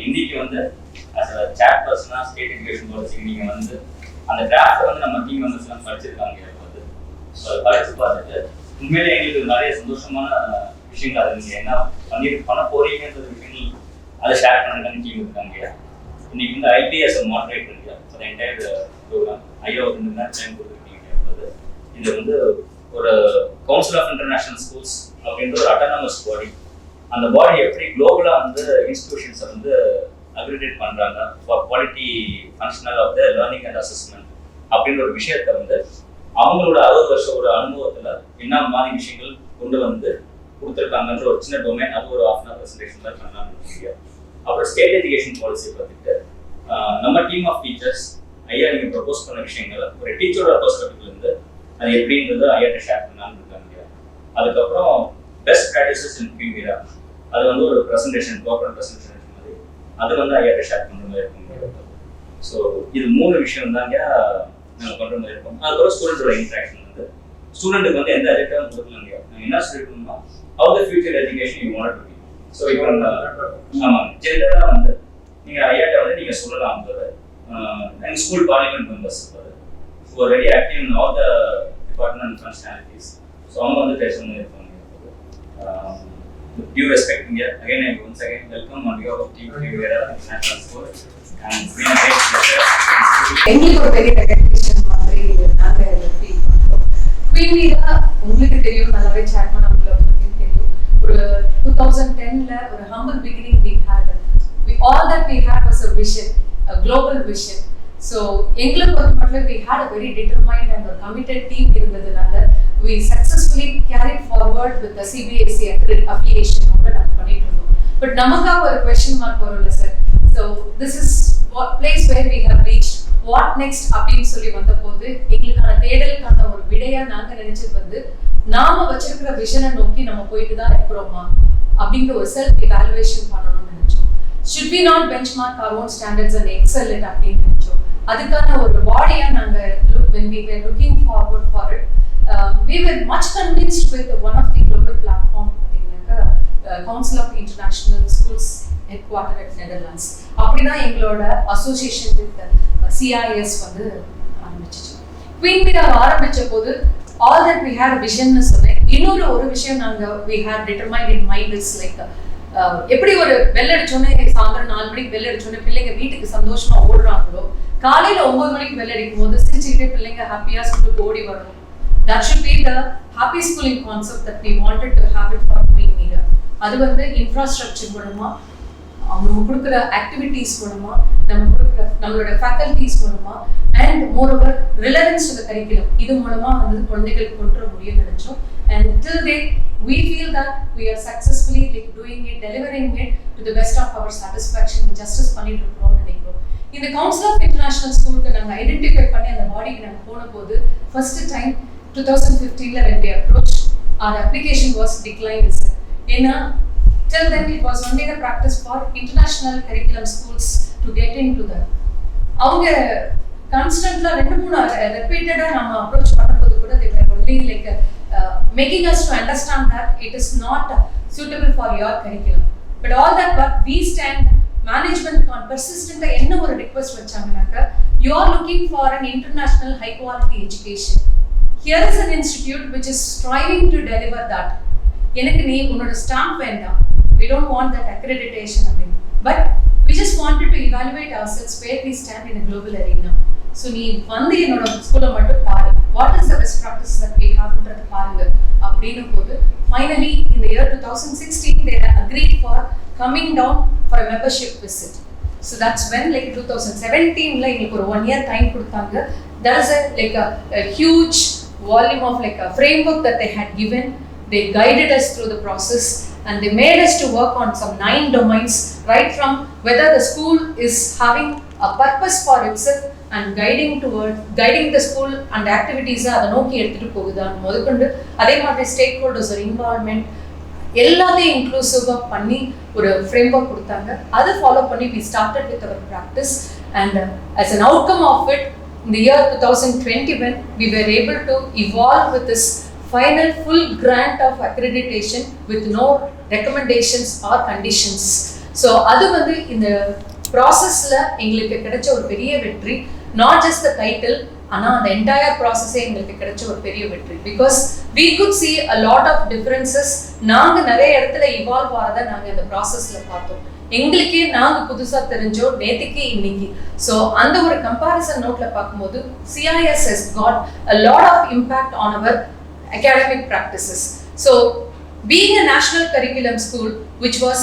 இன்னைக்கு வந்து சேட் பர்சனா ஸ்டேட் எஜுகேஷன் பாலிசி நீங்க வந்து அந்த டிராஃப்ட் வந்து நம்ம டீம் மெம்பர்ஸ் எல்லாம் படிச்சிருக்காங்க. படிச்சு பார்த்துட்டு உண்மையிலே எங்களுக்கு நிறைய சந்தோஷமான விஷயங்கள் அது நீங்க என்ன பண்ண போறீங்கன்ற விஷயங்கள் அதை ஷேர் பண்ணுறதுக்கான டீம் இருக்காங்க. இன்னைக்கு வந்து ஐபிஎஸ் மாடரேட் இருக்கு ஃபார் என்டையர் ப்ரோக்ராம். ஐயா ஒரு 2 மணி நேரம் டைம் கொடுத்துருக்கீங்க. இது வந்து ஒரு கவுன்சில் ஆஃப் இன்டர்நேஷனல் ஸ்கூல்ஸ் அப்படின்ற ஒரு அட்டானமஸ் பாடி. அந்த பாடி எப்படி குளோபலா வந்து இன்ஸ்டிடியூஷன்ஸை வந்து அக்ரிடேட் பண்றாங்க for quality functional of the learning and assessment அப்படின்ற ஒரு விஷயத்த வந்து அவங்களோட 60 வருஷோட அனுபவத்துல என்ன மாதிரி விஷயங்கள் கொண்டு வந்து கொடுத்துருக்காங்கன்ற ஒரு சின்ன டொமைன், அது ஒரு ½ பிரசன்டேஷன் தான் பண்ணலாம்னு. அப்புறம் ஸ்டேட் எஜுகேஷன் பாலிசி பார்த்துட்டு நம்ம டீம் ஆஃப் டீச்சர்ஸ் ஐயா நீங்க ப்ரொபோஸ் பண்ண விஷயங்கள் ஒரு டீச்சரோட பெர்ஸ்பெக்டிவ்ல இருந்து அது எப்படின்றது ஐயாட்ட ஷேர் பண்ணலாம்னு இருக்காங்க. அதுக்கப்புறம் பெஸ்ட் ப்ராக்டிசஸ் இன் QMIS, அது வந்து ஒரு ப்ரெசன்டேஷன், ப்ராப்பர் ப்ரெசன்டேஷன் மாதிரி அது வந்து ஐயாட்ட ஷேர் பண்ணுற மாதிரி இருக்கும். ஸோ இது 3 விஷயம் தாங்க நாங்கள் பண்ணுற மாதிரி இருக்கும். அதுக்கப்புறம் ஸ்டூடெண்ட்டோட இன்ட்ராக்ஷன் வந்து ஸ்டூடெண்ட்டுக்கு வந்து எந்த அஜெக்டாகவும் கொடுக்கலாங்க. நாங்கள் என்ன சொல்லிருக்கோம்னா how the future education you want to be. So இப்போ ஆமாம் ஜென்ரலாக வந்து நீங்கள் ஐயாட்ட வந்து நீங்கள் சொல்லலாம். எங்கள் school parliament members who are very active in all the department functionalities. So அவங்க வந்து பேச மாதிரி இருப்பாங்க. With due respect, again I once again welcome on behalf of Team QMIS National School and it's been a great pleasure. எங்களுக்கு ஒரு பெரிய recognition மாதிரி நாங்க ஃபீல் பண்றோம். QMIS உங்களுக்கு தெரியும், நல்லாவே சேர்மன் உங்களுக்கு தெரியும். ஒரு 2010ல ஒரு humble beginning we had. All that we had was a vision, a global vision. So எங்களுக்கு மட்டும் we had a very determined and a committed team இருந்ததுனால we successfully carried forward with the CBSE affiliation நாங்க பண்ணிட்டு இருந்தோம். But நமக்கா ஒரு question mark வரும்ல sir. So this is what place where we have reached. What next அப்படின்னு சொல்லி வந்த போது எங்களுக்கான தேடலுக்கான ஒரு விடையா நாங்க நினைச்சது வந்து நாம வச்சிருக்கிற விஷனை நோக்கி நம்ம போயிட்டு தான் இருக்கிறோமா அப்படிங்கிற ஒரு செல்ஃப் எவாலுவேஷன் பண்ணணும்னு நினைச்சோம். Should we not benchmark our own standards and excel it அப்படின்னு நினைச்சோம். அதுக்கான ஒரு பாடியா நாங்க when we were looking forward for it, we were much convinced with one of the global platform பாத்தீங்கன்னா Council of International Schools headquartered at Netherlands. அப்படிதான் எங்களோட association with CIS வந்து ஆரம்பிச்சிச்சு. QMIS ஆரம்பிச்ச போது all that we had a vision னு சொன்னேன். இன்னொரு ஒரு விஷயம் நாங்க we had determined in mind is like எப்படி ஒரு பெல் அடிச்சோன்னே சாயந்தரம் 4 மணிக்கு பெல் அடிச்சோன்னே பிள்ளைங்க வீட்டுக்கு சந்தோஷமா ஓடுறாங்களோ, காலையில 9 மணிக்கு பெல் அடிக்கும் போது சிரிச்சுக்கிட்டே பிள்ளைங்க ஹாப்பியா ஸ்கூலுக்கு ஓடி வரணும். That should be the happy schooling concept that we wanted to have it for QMIS. அது வந்து இன்ஃப்ராஸ்ட்ரக்சர் மூலமா, அவங்க கொடுக்குற ஆக்டிவிட்டீஸ் மூலமா, நம்மளோட ஃபேக்கல்டிஸ் மூலமா and moreover relevance to the curriculum, இது மூலமா வந்து குழந்தைகளுக்கு கொண்டு வர முடியும்னு நினைச்சோம். And till date we feel that we are successfully doing it, delivering it to the best of our satisfaction. Justice பண்ணிட்டு இருக்கோம்னு நினைக்கிறோம். இந்த கவுன்சில் ஆஃப் இன்டர்நேஷனல் ஸ்கூலுக்கு நாங்கள் ஐடென்டிஃபை பண்ணி அந்த பாடிக்கு நாங்கள் போன போது ஃபர்ஸ்ட் டைம் 2015ல when we approached, our application was declined. ஏன்னா till then it was only the practice for international curriculum schools to get into that. அவங்க கான்ஸ்டன்ட்ல 2-3 repeatedா நம்ம அப்ரோச் பண்ணும்போது கூட they were only like making us to understand that it is not suitable for your curriculum. But all that what we stand management persistent என்ன ஒரு request வச்சாங்கன்னாக்க, you are looking for an international high quality education. Here is an institute which is striving to deliver that. எனக்கு நீ உன்னோட stamp வேண்டாம், we don't want that accreditation அப்படின்னு, but we just wanted to evaluate ourselves where we stand in a global arena. So நீ வந்து என்னோட ஸ்கூலை மட்டும் பாரு, what is the best practices that we have ன்றது பாருங்க அப்படின்னு போது finally in the year 2016 they agreed for coming down for a membership visit. So that's when like 2017ல எங்களுக்கு ஒரு 1 year டைம் கொடுத்தாங்க. there is a huge volume of like a framework that they had given. They guided us through the process and they made us to work on some 9 domains, right from whether the school is having a purpose for itself and guiding the school and activities அதை நோக்கி எடுத்துட்டு போகுதான்னு முதற்கொண்டு, அதே மாதிரி stack holders ஒரு involvement எல்லாத்தையும் இன்க்ளூசிவாக பண்ணி ஒரு ஃப்ரேம் ஒர்க் கொடுத்தாங்க. அதை ஃபாலோ பண்ணி we started with our practice and as an outcome of it in the year 2021 we were able to evolve with this final full grant of accreditation with no recommendations or conditions. So அது வந்து இந்த ப்ராசஸ்ல எங்களுக்கு கிடைச்ச ஒரு பெரிய வெற்றி. not just the title, ஆனா அந்த என்டையர் ப்ராசஸே எங்களுக்கு கிடைச்ச ஒரு பெரிய வெற்றி. Because we could see a lot of differences. நாங்க நிறைய இடத்துல இவால்வ் ஆறத நாங்க இந்த ப்ராசஸ்ல பார்த்தோம். எங்களுக்கே நாங்க புதுசா தெரிஞ்சோம் நேத்திக்கு இன்னைக்கு. ஸோ அந்த ஒரு கம்பாரிசன் நோட்ல பார்க்கும்போது CIS has got a lot of impact on our academic practices. So being a national curriculum school which was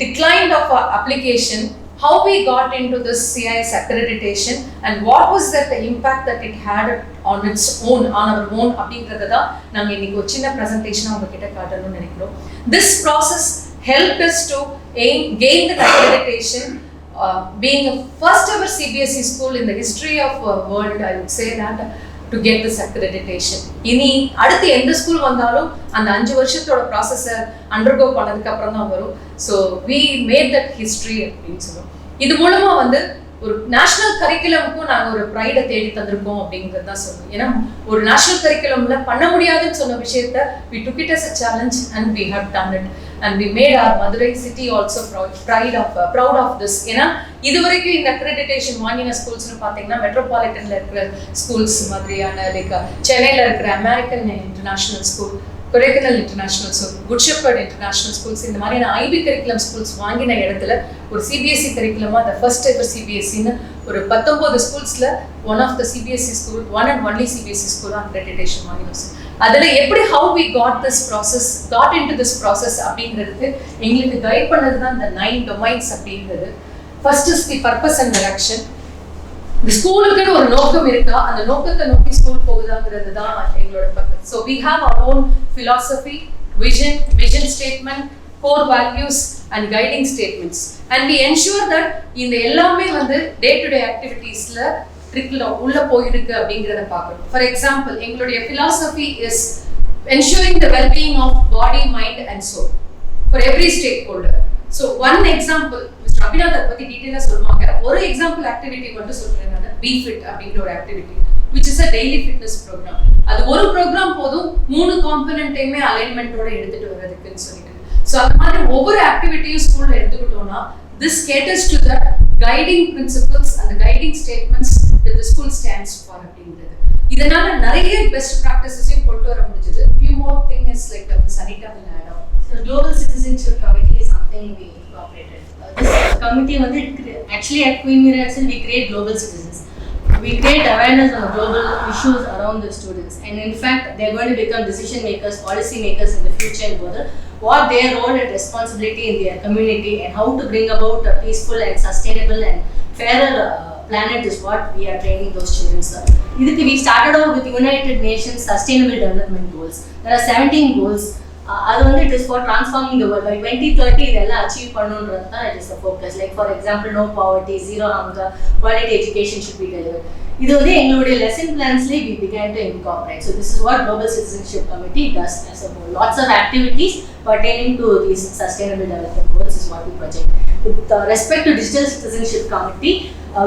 declined of our application, how we got into this CIS accreditation and what was that the impact that it had on its own, on our own அப்படிங்கறத தான் நாங்க இன்னைக்கு ஒரு சின்ன பிரசன்டேஷனா உங்ககிட்ட காட்டணும்னு நினைக்கிறோம். This process helped us to gain the accreditation, being a first ever CBSE school in the history of world, I would say that, to get this accreditation. இனி அடுத்து எந்த ஸ்கூல் வந்தாலும் அந்த 5 வருஷத்தோட ப்ராசஸை அண்டர்கோ பண்ணதுக்கு அப்புறம் தான் வரும். So we made that history அப்படின்னு சொல்லுவோம். இது மூலமா வந்து ஒரு நேஷனல் கரிக்குலமுக்கும் நாங்கள் ஒரு ப்ரைடை தேடி தந்திருக்கோம் அப்படிங்கிறது தான் சொல்லுவோம். ஏன்னா ஒரு நேஷனல் கரிக்குலம்ல பண்ண முடியாதுன்னு சொன்ன விஷயத்த we took it as a challenge and we have done it and we made our Madurai city also proud of this. ஏன்னா இது வரைக்கும் இந்த அக்ரெடிடேஷன் வாங்கின ஸ்கூல்ஸ்னு பார்த்தீங்கன்னா மெட்ரோபாலிட்டன்ல இருக்கிற ஸ்கூல்ஸ் மாதிரியான லைக் சென்னையில் இருக்கிற American international school, Kodaikanal international school, good shepherd international schools, இந்த மாதிரியான IB கரிக்குலம் ஸ்கூல்ஸ் வாங்கின இடத்துல ஒரு CBSE கரிக்குலமா the first ever CBSEன்னு ஒரு 19 ஸ்கூல்ஸ்ல one of the CBSE school, one and only CBSE school accreditation வாங்கினோம். அதுல எப்படி how we got into this process அப்படிங்கிறதுக்கு எங்களுக்கு கைட் பண்ணது தான் இந்த 9 domains அப்படிங்கிறது. First is the purpose and direction. இந்த ஸ்கூலுக்குன்னு ஒரு நோக்கம் இருக்கா, அந்த நோக்கத்தை நோக்கி ஸ்கூல் போகுதாங்கிறது தான் எங்களோட purpose. So we have our own philosophy, vision statement, core values and guiding statements and we ensure that இந்த எல்லாமே வந்து day to day activitiesல ட்ரிக்ல உள்ள போயிருக்கு அப்படிங்கிறத பார்க்கணும். ஃபார் எக்ஸாம்பிள் எங்களுடைய philosophy is ensuring the well-being of body, mind and soul for every stakeholder. So one example, Mr. Abhinath அதை பத்தி டீட்டெயிலா சொல்லுவாங்க. ஒரு எக்ஸாம்பிள் ஆக்டிவிட்டி மட்டும் சொல்றேன் நான், பி ஃபிட் அப்படிங்கிற ஒரு activity which is a daily fitness program. அது ஒரு ப்ரோக்ராம் போதும் 3 காம்பனன்ட்டையுமே அலைன்மெண்டோட எடுத்துட்டு வர்றதுக்குன்னு சொல்லிட்டு. ஸோ அந்த மாதிரி ஒவ்வொரு ஆக்டிவிட்டியும் ஸ்கூல்ல எடுத்துக்கிட்டோம்னா this caters to the guiding principles and the guiding statements that the school stands for அப்படிங்கிறது. இதனால நிறைய பெஸ்ட் ப்ராக்டிசஸையும் கொண்டு வர முடிஞ்சது. Few more thing is like Sanita will add on. So global citizenship committee is something we incorporated. This committee வந்து actually at QMIS we create global citizens. We create awareness on global issues around the students and in fact they are going to become decision makers, policy makers in the future and further. What their role and responsibility in their community and how to bring about a peaceful and sustainable and fairer planet is what we are training those children. Idhukku we started off with United Nations Sustainable Development Goals. There are 17 goals. அது வந்து it is for transforming the world. By 2030 இதெல்லாம் achieve பண்ணணுன்றது தான் it is the focus. Like for example, no poverty, zero hunger, quality education should be delivered. இது வந்து எங்களுடைய lesson plansல we began to incorporate. So this is what Global Citizenship Committee does as a whole. Lots of activities pertaining to these sustainable development goals is what we project. With respect to Digital Citizenship Committee,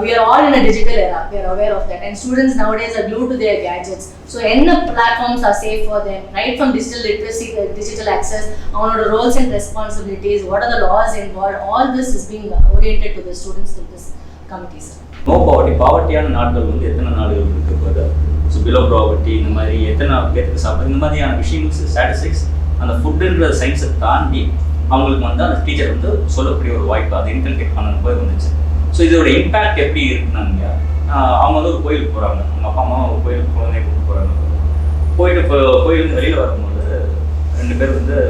we are all in a digital era. We are aware of that and students nowadays are glued to their gadgets. So any platforms are safe for them, right from digital literacy, digital access, on the roles and responsibilities, what are the laws involved, all this is being oriented to the students in this committees. No poverty-யான நாடுகள் வந்து எத்தனை நாடுகள் இருக்கு போது, so below property இந்த மாதிரி எத்தனை பேருக்கு சாப்பிட்றது, இந்த மாதிரியான விஷயங்கள் ஸ்டாட்டிஸ்டிக்ஸ் அந்த ஃபுட்டுன்ற சயின்ஸை தாண்டி அவங்களுக்கு வந்து அந்த டீச்சர் வந்து சொல்லக்கூடிய ஒரு வாய்ப்பு அது இன்டர்நெட் பண்ணும்போது வந்துச்சு. ஸோ இதோட இம்பேக்ட் எப்படி இருக்குன்னாங்க, அவங்க வந்து ஒரு கோயிலுக்கு போகிறாங்க, அவங்க அப்பா அம்மா ஒரு கோயிலுக்கு குழந்தைய கூப்பிட்டு போகிறாங்க, போயிட்டு கோயிலுக்கு வெளியில் வரும்போது 2 பேர் வந்து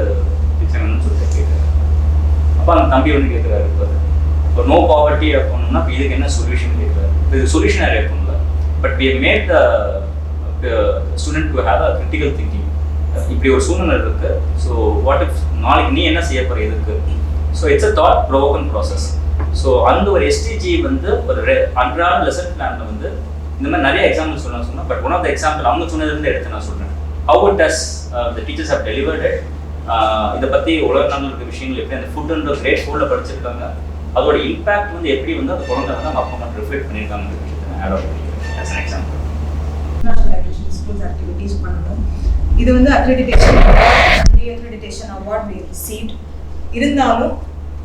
டீச்சர்னு சொல்லிட்டு கேட்குறாரு. அப்போ அந்த தம்பி வந்து கேட்குறாரு, இப்போ நோ பாவர்ட்டி அப்படின்னா இப்போ இதுக்கு என்ன சொல்யூஷன் கேட்குறாரு. இப்போ இது சொல்யூஷன் நிறைய இருக்கும்ல, but we have made the student to have a critical thinking. இப்படி ஒரு சூழ்நிலை இருக்கு, ஸோ வாட் இஃப் நாளைக்கு நீ என்ன செய்ய போகிற இதுக்கு. So it's a thought provoking process. So அந்த ஒரு எஸ்டிஜி வந்து ஒரு அன்றாட லெசன் பிளானில் வந்து இந்த மாதிரி நிறைய எக்ஸாம்பிள் சொன்னேன். But one of the example அவங்க சொன்னதுலேருந்து எடுத்து நான் சொல்கிறேன். How does the teachers have delivered it. இதை பற்றி உலக நாளில் இருக்க விஷயங்கள் எப்படி அந்த ஃபுட்டுன்ற கிரேட் ஃபுட்டில் படிச்சிருக்காங்க, அதோட இம்பாக்ட் வந்து எப்படி வந்து அந்த குழந்தை வந்து அவங்க அப்பா அம்மா ரிஃப்ளெக்ட் பண்ணியிருக்காங்க விஷயத்தை add of as an example. Schools activities பண்ணணும். இது வந்து accreditation reaccreditation award we received. இருந்தாலும்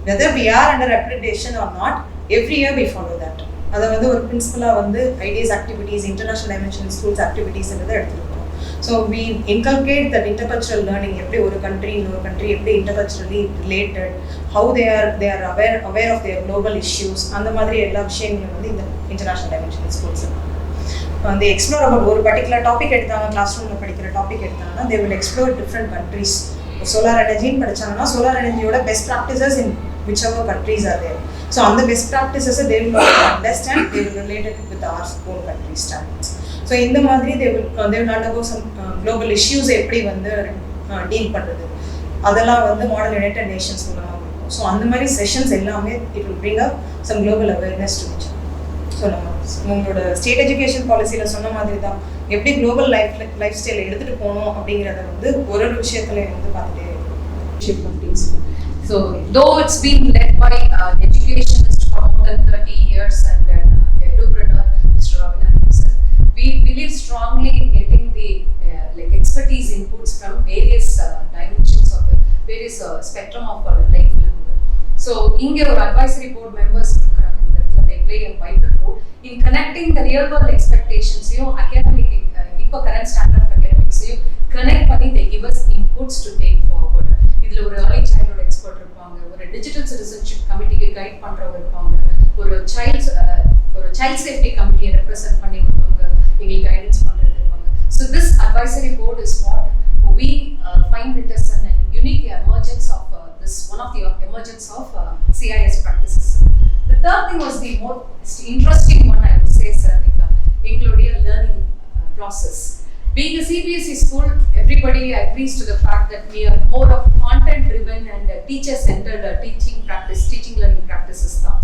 whether we are under accreditation or not, every year we follow that. அதை வந்து ஒரு பிரின்சிபலாக வந்து IDS activities, international dimension schools ஆக்டிவிட்டீஸ்ன்றதை எடுத்துருக்கோம். So we inculcate that intercultural learning. எப்படி ஒரு கண்ட்ரி இன்னொரு கண்ட்ரி எப்படி interculturally related, how they are aware of their global issues, அந்த மாதிரி எல்லா விஷயங்களும் வந்து இந்த இன்டர்நேஷனல் டைமென்ஷன் ஸ்கூல்ஸ் வந்து எக்ஸ்ப்ளோர் அபவுட் ஒரு பர்டிகுலர் டாபிக் எடுத்தாங்க, கிளாஸ் ரூமில் படிக்கிற டாபிக் எடுத்தாங்கன்னா they will explore different countries. Solar எனர்ஜின்னு படித்தாங்கன்னா சோலார் எனர்ஜியோட best practices in whichever countries are there. So on the best practices they will understand, they will relate it with our own country standards. So இந்த மாதிரி they will undergo some global issues எப்படி வந்து deal பண்ணுறது, அதெல்லாம் வந்து model United Nations மூலமாக இருக்கும். So அந்த மாதிரி செஷன்ஸ் எல்லாமே it will bring up some global awareness to each other. So நம்ம உங்களோட ஸ்டேட் எஜுகேஷன் பாலிசியில் சொன்ன மாதிரி தான் எப்படி குளோபல் லைஃப் ஸ்டைலை எடுத்துகிட்டு போகணும் அப்படிங்கிறத வந்து ஒரு விஷயத்துல வந்து பார்த்துட்டே இருக்கோம். So though it's been led by educationist for more than 30 years and entrepreneur Mr. Ravinand himself, we believe strongly in getting the like expertise inputs from various dimensions of the various spectrum of our life. So inge or advisory board members they play a vital role in connecting the real world expectations academic current standard of academics connect panni they give us inputs to take forward. Idhula or early childhood expert irupanga, or digital citizenship committee ku guide பண்றவங்க இருப்பாங்க, ஒரு child safety committee represent பண்ணி இருப்பாங்க, எங்களுக்கு guidance பண்றது இருப்பாங்க. So this advisory board is what we find it as an unique emergence of this one of the emergence of CIS practices. The third thing was the most interesting one, I would say, sir, எங்களுடைய learning process. Being a CBSE school, everybody agrees to the fact that we are more of content driven and teacher-centered teaching learning practices தான்.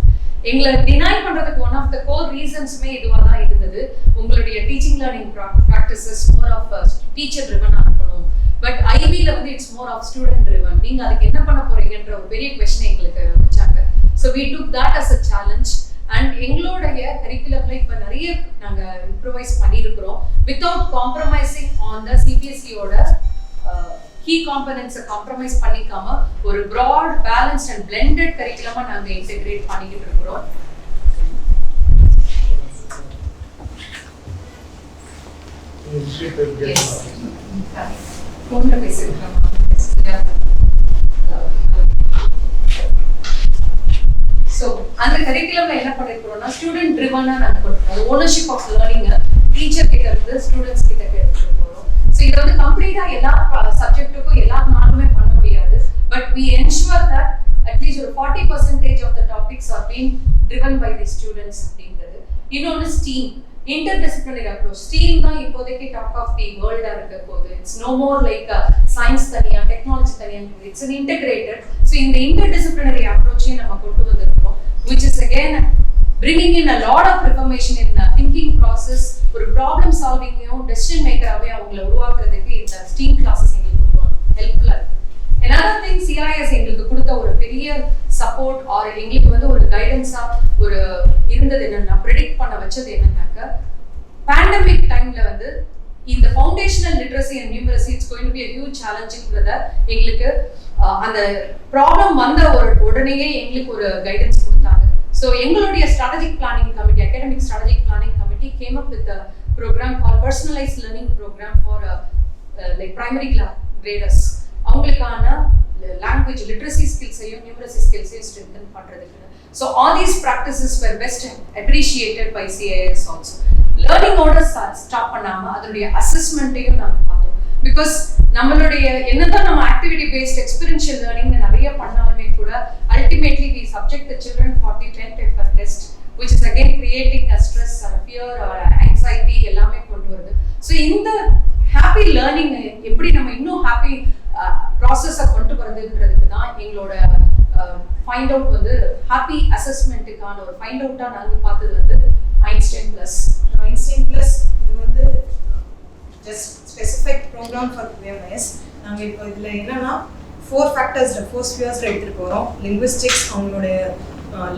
எங்களை deny பண்றதுக்கு one of the core reasonsமே இதுவாக தான் இருந்தது. உங்களுடைய teaching learning practices more of teacher ட்ரிவனாக இருக்கணும், but ஐபியில் வந்து it's more of student driven. நீங்கள் அதுக்கு என்ன பண்ண போறீங்கன்ற ஒரு பெரிய கொஸ்டின் எங்களுக்கு வச்சாங்க. So we took that as a challenge. And எங்களுடைய கரிக்குலம்ல இப்போ நிறைய நாங்கள் இம்ப்ரூவைஸ் பண்ணியிருக்கிறோம் வித்தவுட் காம்ப்ரமைசிங் ஆன் த சிபிஎஸ்சியோட கீ காம்பனன்ட்ஸை காம்ப்ரமைஸ் பண்ணிக்காம ஒரு ப்ராட் பேலன்ஸ்ட் அண்ட் பிளெண்டட் கரிக்குலமா நாங்கள் இன்டெகிரேட் பண்ணிக்கிட்டு இருக்கிறோம். ஃபோன்ல பேசிருக்கிறோம். ஸோ அந்த கரிக்குலம்ல என்ன பண்ணிருக்கிறோம்னா ஸ்டூடெண்ட் ட்ரிவனா நாங்கள் கொடுப்போம். ஓனர்ஷிப் ஆஃப் லேர்னிங் டீச்சர் கிட்ட இருந்து ஸ்டூடெண்ட்ஸ் கிட்ட எடுத்துட்டு போறோம். ஸோ இதை வந்து கம்ப்ளீட்டா எல்லா சப்ஜெக்ட்டுக்கும் எல்லா நாளுமே பண்ண முடியாது, but we ensure that at least ஒரு 40% of the topics are being driven by the students அப்படிங்கிறது. இன்னொன்று ஸ்டீம் interdisciplinary approach. STEAM தான் இப்போதைக்கு டாக் ஆஃப் தி வேர்ல்டா இருக்க போகுது. It's no more like science தனியா டெக்னாலஜி தனியா, இட்ஸ் an integrated. ஸோ இந்த interdisciplinary approach-ஐயும் நம்ம கொண்டு வந்திருக்கோம், which is again bringing in a lot of reformation in thinking process. ஒரு ப்ராப்ளம் சால்விங்கையும் டெசிஷன் மேக்கராகவே அவங்களை உருவாக்குறதுக்கு இந்த STEAM கிளாஸஸ் எங்களுக்கு ஹெல்ப்ஃபுல்லா இருக்கு. another thing CIS எங்களுக்கு கொடுத்த ஒரு பெரிய சப்போர்ட் ஆர் எங்களுக்கு வந்து ஒரு கைடன்ஸா ஒரு இருந்தது என்னன்னா ப்ரெடிக்ட் பண்ண வச்சது என்னன்னாக்க பேண்டமிக் டைம்ல வந்து இந்த foundational literacy and numeracy it's going to be a huge challenge-ங்கிறத எங்களுக்கு அந்த ப்ராப்ளம் வந்த உடனேயே எங்களுக்கு ஒரு கைடன்ஸ் கொடுத்தாங்க. ஸோ எங்களுடைய strategic planning committee, academic strategic planning committee came up with a program called personalized learning program for like primary graders. அவங்களுக்கான language literacy skills-ஐயும் numeracy skills-ஐயும் strengthen பண்றதுக்கு. So all these practices were best appreciated by CIS also. Learning orders stop பண்ணாம அதோடைய அசஸ்மெண்ட்டையும் நாம பார்த்தோம். Because நம்மளுடைய என்னதான் நம்ம activity based experiential learning நிறைய பண்ணாலுமே கூட ultimately we subject the children for the 10 paper test, which is again creating a stress or a fear or anxiety find out வந்து ஹாப்பி அசஸ்மெண்ட்டுக்கான ஒரு ஃபைண்ட் அவுட்டாக நாங்கள் பார்த்தது வந்து ஐன்ஸ்டைன் ப்ளஸ். இது வந்து just specific programme for QMIS. நாங்கள் இப்போ இதில் என்னன்னா 4 ஃபேக்டர்ஸில் 4 ஸ்பியர்ஸில் எடுத்துகிட்டு போகிறோம். லிங்குவிஸ்டிக்ஸ், அவங்களுடைய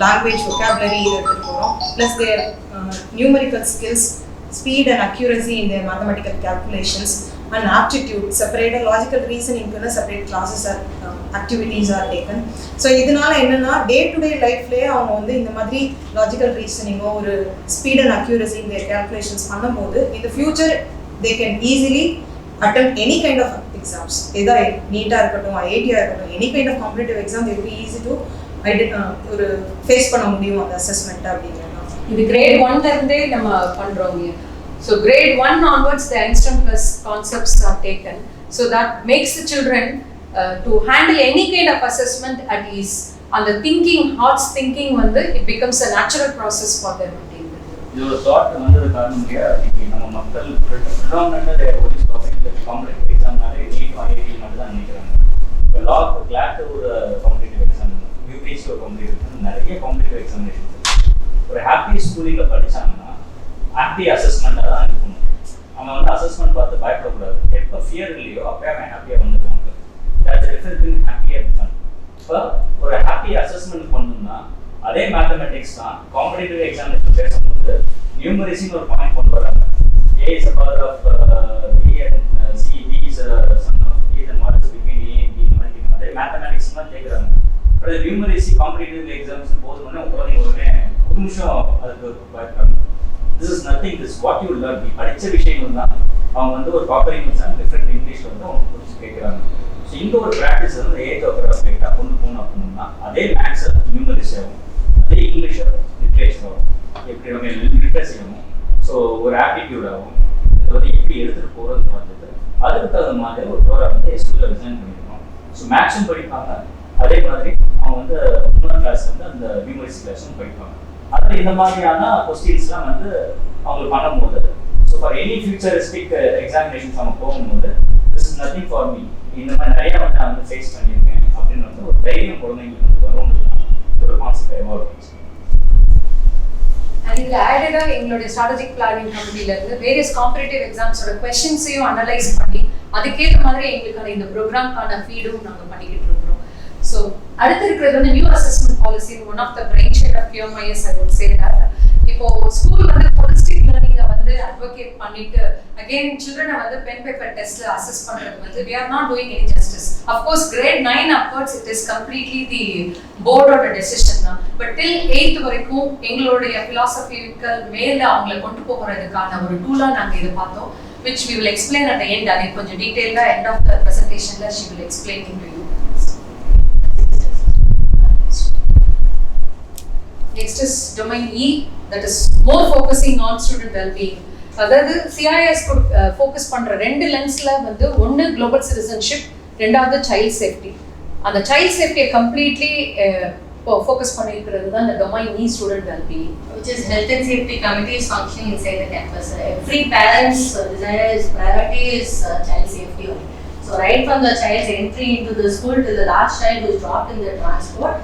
லாங்குவேஜ் vocabulary இதை எடுத்துகிட்டு போகிறோம். Plus their numerical skills, speed and accuracy in their mathematical calculations, and aptitude. Separate logical reasoning ku separate classes or activities are taken. So idinaala enna day to day life la avanga vandu indha madri logical reasoning or speed and accuracy in their calculations பண்ணும்போது in the future they can easily attempt any kind of exams. Either NEET ah irukattum, IIT ah irukattum, any kind of competitive exam they will be easy to ஒரு face பண்ண முடியும் அந்த assessment அப்படிங்கிறது. இது great 1ல இருந்தே நம்ம பண்றோம். So grade 1 onwards the Einstein plus concepts are taken, so that makes the children to handle any kind of assessment at ease. And the thinking, heart's thinking வந்து it becomes a natural process for them. இதோட thought வந்து காரணம் இல்லையா, நம்ம மக்கள் predominant ஒரு competitive எக்ஸாம்னாலே NEET IIT மட்டும் தான் நினைக்கிறாங்க. இப்போ லாக்கு கிளாட் ஒரு காம்படிட்டிவ் எக்ஸாம், UPSC ஒரு காம்படிட்டிவ் எக்ஸாம், நிறைய காம்படிட்டிவ் எக்ஸாமினேஷன். ஒரு ஹாப்பி ஸ்கூலிங்கில் படித்தாங்கன்னா ஹாப்பி அசஸ்மெண்ட்டாக தான் இருக்கணும். அவன் வந்து அசஸ்மெண்ட் பார்த்து பயப்படக்கூடாது. எப்போ ஃபியர் இல்லையோ அப்போயே அவன் ஹாப்பியாக வந்துடுவாங்க. That's difference between happy and fun. இப்போ ஒரு ஹாப்பி அசஸ்மெண்ட் பண்ணணும்னா அதே மேத்தமெட்டிக்ஸ் தான் காம்படிட்டிவ் எக்ஸாமினேஷன் பேசும்போது நியூமரிசின்னு ஒரு பாயிண்ட் கொண்டு வராங்க. A is a power of B and C, B is a son of B, the models between A and B மாதிரி அதே மேத்தமெட்டிக்ஸ் தான் கேட்குறாங்க. அப்புறம் நியூமரிசி காம்படிட்டிவ் எக்ஸாம்ஸ் போதும்னா குழந்தைங்க உடனே ஒரு நிமிஷம் அதுக்கு பயப்படுறாங்க. This is nothing, this is what you learn. நீ படித்த விஷயங்கள் தான் அவங்க வந்து ஒரு ப்ராப்பரிங் எக்ஸாம் டிஃப்ரெண்ட் இங்கிலீஷ் வந்து அவங்க புரிஞ்சு கேட்குறாங்க. ஸோ இந்த ஒரு ப்ராக்டிஸ் வந்து ஏஜ் ஆஃப் அப்டேட்டாக கொண்டு போகணும் அப்படின்னா அதே மேக்ஸை நியூமரிசி ஆகும், அதே இங்கிலீஷை லிட்ரேச்சர் ஆகும், எப்படி நம்ம லிட்ரேசி ஆகும், ஸோ ஒரு ஆப்டிடியூட் ஆகும். இதை வந்து எப்படி எடுத்துகிட்டு போகிறது வந்துட்டு அதுக்கு தகுந்த மாதிரி ஒரு ப்ரோக்ராம் வந்து ஸ்கூலில் டிசைன் பண்ணியிருக்கோம். ஸோ மேக்ஸும் படிப்பாங்க, அதே மாதிரி அவங்க வந்து இன்னொரு கிளாஸ் வந்து அந்த நியூமரிசி கிளாஸும் படிப்பாங்க. அது இந்த மாதிரியான கொஸ்டின்ஸ்லாம் வந்து அவங்களுக்கு பண்ணும்போது so for any futuristic examinations அவங்க போகும்போது this is nothing for me, இந்த மாதிரி நிறையா வந்து நான் வந்து ஃபேஸ் பண்ணியிருக்கேன் அப்படின்னு வந்து ஒரு தைரியம் குழந்தைங்களுக்கு வந்து வரும் ஒரு கான்செப்ட் எவால்வ் ஆகிடுச்சு. அண்ட் இதில் ஆடடாக எங்களுடைய ஸ்ட்ராட்டஜிக் பிளானிங் கமிட்டியிலேருந்து வேரியஸ் காம்படிட்டிவ் எக்ஸாம்ஸோட கொஸ்டின்ஸையும் அனலைஸ் பண்ணி அதுக்கேற்ற மாதிரி எங்களுக்கான இந்த ப்ரோக்ராம்க்கான ஃபீடும் நாங்கள் பண்ணிக்கிட்டு இருக்கிறோம். ஸோ அடுத்து இருக்கிறது வந்து new assessment policy, one of the brain shade of QMIS I would say that. இப்போ ஸ்கூல் வந்து ஹோலிஸ்டிக் லேர்னிங்கை வந்து அட்வொகேட் பண்ணிட்டு அகெயின் சில்ட்ரனை வந்து பென் பேப்பர் டெஸ்ட்ல அசஸ் பண்றது வந்து we are not doing any justice. Of course grade 9 upwards it is completely the board ஓட டெசிஷன் தான். பட் till 8th வரைக்கும் எங்களுடைய philosophical மேல அவங்களை கொண்டு போகிறதுக்கான ஒரு டூலா நாங்க இதை பார்த்தோம், which we will explain at the end. அதை கொஞ்சம் டீடைலா end of the presentationல she will explain to you. Next is domain E, that is more focusing on student well-being. அதாவது CIS ஃபோக்கஸ் பண்ற ரெண்டு லென்ஸ்ல வந்து ஒன்னு குளோபல் சிட்டிசன்ஷிப், ரெண்டாவது சைல்ட் சேஃப்டி. அந்த child சேஃப்டியை completely focus பண்ணியிருக்கிறது தான் இந்த domain E student well-being, which is health and safety committees functioning inside the campus. Every parent's desire priority is child safety. So right from the child's entry into the school till the last child who is dropped in the transport,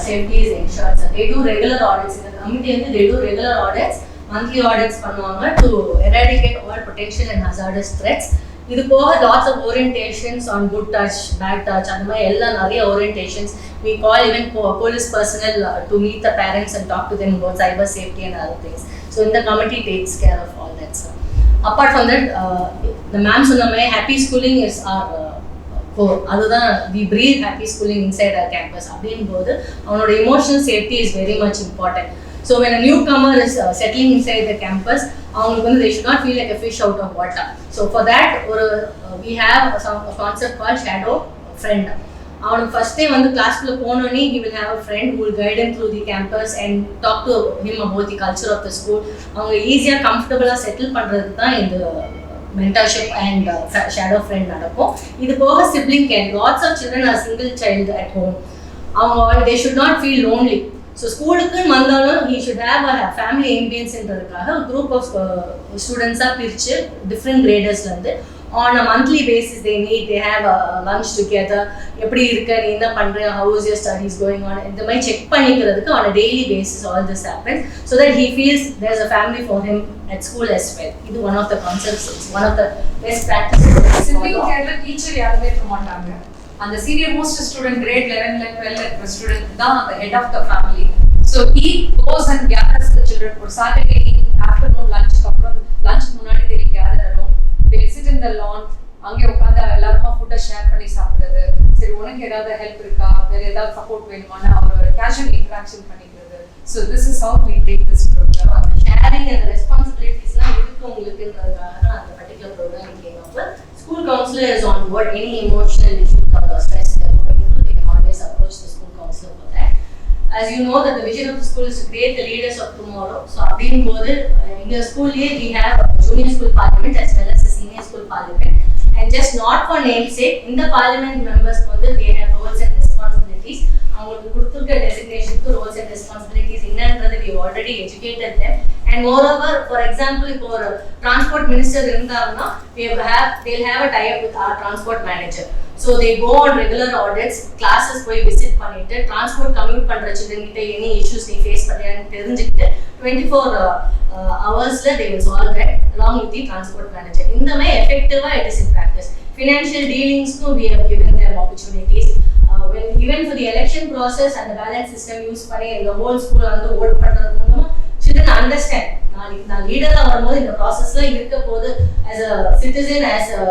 safety is ensured. So they do regular audits in the committee and they do regular audits, monthly audits பண்ணுவாங்க to eradicate all potential and hazardous threats. இது போக lots of orientations on good touch, bad touch, அந்த மாதிரி எல்லா நிறைய orientations. We call even police personnel to meet the parents and talk to them about cyber safety and other things. So the committee takes care of all that stuff. Apart from that, the ma'am சொன்ன மாதிரி happy schooling is our core. அதுதான் we breathe happy schooling inside our campus. அப்படிங்கும்போது அவனோட emotional safety is very much important. So when a newcomer is settling inside the campus, அவங்களுக்கு வந்து they should not feel like a fish out of water. So for that we have a concept called shadow friend. அவனுக்கு first day வந்து கிளாஸ்க்குள்ள போனோடனே he will have a friend who will guide him through the campus and talk to him about the culture of the school. அவங்க ஈஸியாக கம்ஃபர்டபுளாக settle பண்ணுறதுக்கு தான் இந்த mentorship and shadow friend நடக்கும். இது போக sibling care. Lots of children are single child at home. அவங்க they should not feel lonely. So ஸ்கூலுக்கு வந்தாலும் he should have a family ambience என்றதுக்காக ஒரு group of students பிரித்து different graders வந்து on a monthly basis they meet, they have a lunch together, எப்படி இருக்க நீ என்ன பண்ற, how is your studies going on, இந்த மாதிரி செக் பண்ணிக்கிறதுக்கு on a daily basis all this happens so that he feels there's a family for him at school as well. இது one of the concepts, it's one of the best practices. Sibling care teacher யாருமே இருக்க மாட்டாங்க. அந்த senior most student grade 11 ல 12 ல student தான் the head of the family. So he goes and gathers the children for Saturday afternoon lunch அப்புறம் lunch முன்னாடி they will gather around, they will sit in the lawn, அங்க உட்கார்ந்து எல்லாரும் food share பண்ணி சாப்பிடுறது, சரி உனக்கு ஏதாவது ஹெல்ப் இருக்கா, வேற ஏதாவது சப்போர்ட் வேணுமானா அவரோட casual interaction பண்ணிக்கிறது. So this is how we take this program. Sharing and responsibilities-லாம் இருக்கு உங்களுக்குன்றதுக்காக தான் அந்த particular program came up. School counselor is on board. Any emotional issues or stress they're going through, they can always approach the school counselor for that. As you know that the vision of the school is to create the leaders of tomorrow. So அப்படிங்கும்போது in the school year we have a junior school parliament as well as a senior school parliament. And just not for namesake, in the parliament members வந்து they have roles and responsibilities. அவங்களுக்கு கொடுத்திருக்க designationக்கு roles and responsibilities என்னன்றது we already educated them. And moreover, for example, இப்போ ஒரு transport minister இருந்தாங்கன்னா they'll have a tie-up with our transport manager. So they go on regular audits, classes போய் visit பண்ணிட்டு transport commute பண்ற children கிட்ட any issues நீ face பண்றியான்னு தெரிஞ்சுக்கிட்டு 24 hours-ல they will solve that along with the transport manager. இந்த மாதிரி effective-ஆ it is in practice. Financial dealings-க்கு we have given them opportunities. When even for the election process and the ballot system use பண்ணி the whole school வந்து vote பண்றது மூலமா children understand நான் லீடரா வரும்போது இந்த ப்ராசஸ்ல இருக்க போது as a citizen, as a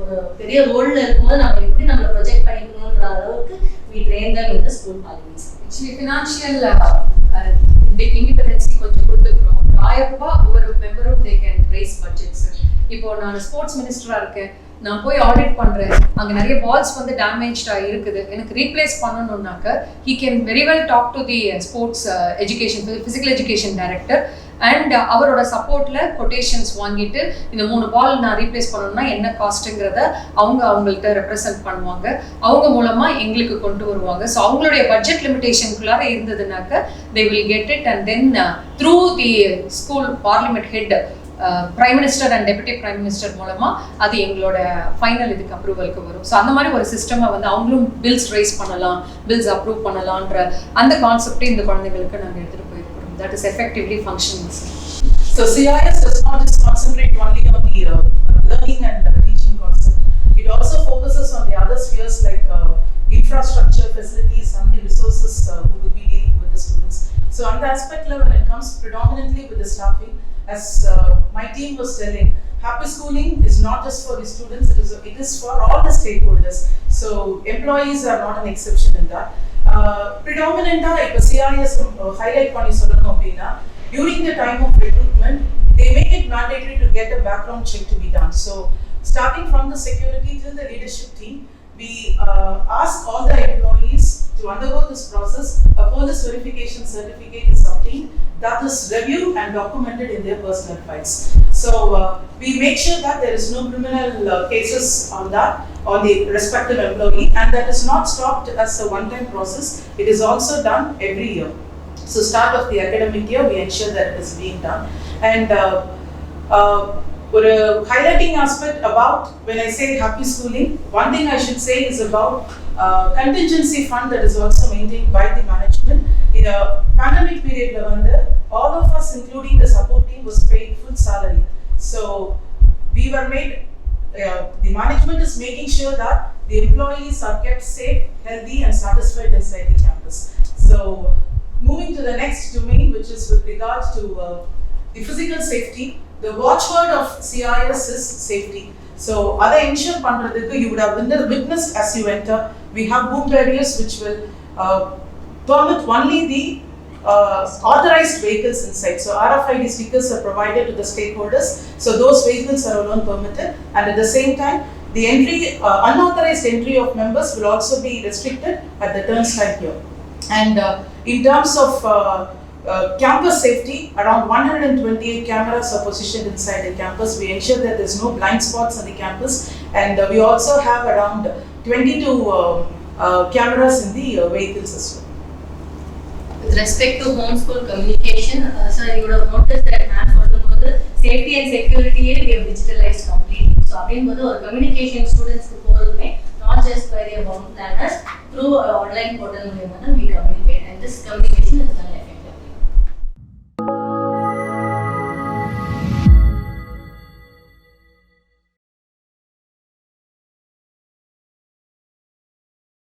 ஒரு பெரிய ரோல்ல இருக்கும்போது நம்ம எப்படி நம்ம ப்ரொஜெக்ட் பண்ணிக்கணும்ன்ற அளவுக்கு we train them in the school parliaments. Actually financial independence கொஞ்சம் கொடுத்துக்கிறோம். 1000 ரூபாய் ஒரு மெம்பரும் they can raise budgets. இப்போ நான் ஸ்போர்ட்ஸ் மினிஸ்டரா இருக்கேன், நான் போய் ஆடிட் பண்றேன், அங்க நிறைய பால்ஸ் வந்து டேமேஜ்டா இருக்குது, எனக்கு replace பண்ணணும்னாக்க he can very well talk to the sports education physical education director and அவரோட சப்போர்ட்ல கொட்டேஷன்ஸ் வாங்கிட்டு இந்த 3 பால் நான் ரீப்ளேஸ் பண்ணணும்னா என்ன காஸ்ட்ங்கறத அவங்கள்ட்ட ரெப்ரசன்ட் பண்ணுவாங்க, அவங்க மூலமா எங்களுக்கு கொண்டு வருவாங்க. ஸோ அவங்களுடைய budget லிமிடேஷனுக்குள்ளார இருந்ததுனாக்க they will get it and then through the school parliament head prime minister and deputy prime minister மூலமா அது எங்களோட ஃபைனல் இதுக்கு அப்ரூவலுக்கு வரும். ஸோ அந்த மாதிரி ஒரு சிஸ்டமை வந்து அவங்களும் பில்ஸ் ரைஸ் பண்ணலாம், பில்ஸ் அப்ரூவ் பண்ணலான்ற அந்த கான்செப்டே இந்த குழந்தைங்களுக்கு நாங்கள் எடுத்துகிட்டு போயிருக்கிறோம். That is effectively functioning. So CIS does not just concentrate only on the learning and teaching concept. It also focuses on the other spheres like infrastructure, facilities and the resources who will be dealing with the students. So on the aspect level, when it comes predominantly with the staffing, as my team was telling, happy schooling is not just for the students, it is for all the stakeholders. So employees are not an exception in that. Predominantly, if CIS highlight பண்ணி சொல்லணும் அப்படின்னா, during the time of recruitment, they make it mandatory to get a background check to be done. So starting from the security till the leadership team, we ask all the employees to undergo this process. A police verification certificate is obtained that is reviewed and documented in their personal files. So we make sure that there is no criminal cases on that, on the respective employee, and that is not stopped as a one-time process. It is also done every year. So start of the academic year, we ensure that it is being done. And highlighting aspect about when I say happy schooling, one thing I should say is about contingency fund that is also maintained by the management. In a pandemic period, all of us, including the support team, was paid full salary. So we were made, the management is making sure that the employees are kept safe, healthy and satisfied inside the campus. So moving to the next domain, which is with regards to the physical safety, the watchword of CIS is safety. So other ensure pandradhukku you would have witnessed as you enter, we have boom barriers which will permit only the authorized vehicles inside. So RFID stickers are provided to the stakeholders, so those vehicles are alone permitted, and at the same time the entry unauthorized entry of members will also be restricted at the turnstile here. And in terms of campus safety, around 128 cameras are positioned inside the campus. We ensure that there is no blind spots on the campus, and we also have around 22 cameras in the vehicles as well. With respect to homeschool communication, sir, you would have noticed that safety and security we have digitalized completely. So அப்படிங்கும்போது ஒரு communication ஸ்டூடெண்ட்ஸ்க்கு போகிறதுமே not just by their home planners through online portal மூலியமாக தான் we communicate